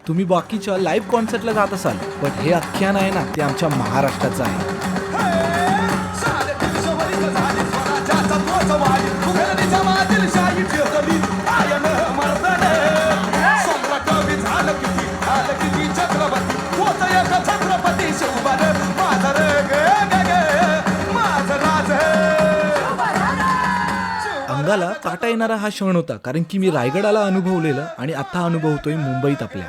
तुम्ही बाकीच्या लाईव्ह कॉन्सर्टला जात असाल, पण हे आख्यान आहे ना, ते आमच्या महाराष्ट्राचं आहे. अंगाला काटा येणारा हा क्षण होता, कारण की मी रायगडाला अनुभवलेलं आणि आता अनुभवतोय मुंबईत आपल्या.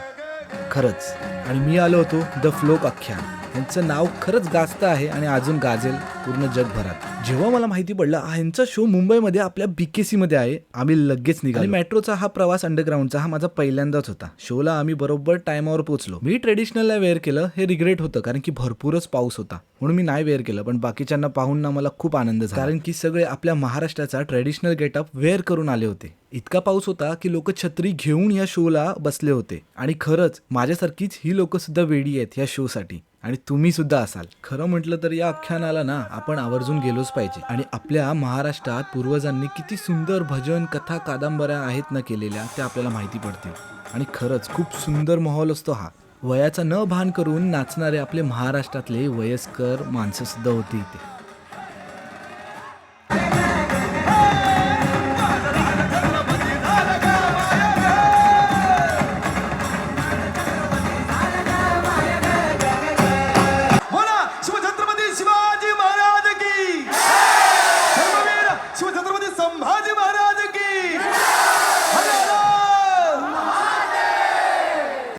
खरंच. आणि मी आलो होतो द फ्लोक आख्यान. यांचं नाव खरंच गाजत आहे आणि अजून गाजेल पूर्ण जगभरात. जेव्हा मला माहिती पडलं ह्यांचा शो मुंबईमध्ये आपल्या BKC मध्ये आहे, आम्ही लगेच निघालो. आणि मेट्रोचा हा प्रवास अंडरग्राऊंडचा हा माझा पहिल्यांदाच होता. शोला आम्ही बरोबर टायमावर पोहोचलो. मी ट्रेडिशनलला वेअर केलं, हे रिग्रेट होतं कारण की भरपूरच पाऊस होता म्हणून मी नाही वेअर केलं, पण बाकीच्यांना पाहून ना मला खूप आनंद झाला, कारण की सगळे आपल्या महाराष्ट्राचा ट्रेडिशनल गेटअप वेअर करून आले होते. इतका पाऊस होता की लोक छत्री घेऊन या शोला बसले होते. आणि खरंच माझ्यासारखीच ही लोक सुद्धा वेडी आहेत या शो साठी, आणि तुम्ही सुद्धा असाल. खरं म्हटलं तर या आख्यानाला ना आपण आवर्जून गेलोच पाहिजे. आणि आपल्या महाराष्ट्रात पूर्वजांनी किती सुंदर भजन, कथा, कादंबऱ्या आहेत ना केलेल्या, त्या आपल्याला माहिती पडतील. आणि खरंच खूप सुंदर माहोल असतो हा. वयाचा न भान करून नाचणारे आपले महाराष्ट्रातले वयस्कर माणसं सुद्धा होती इथे.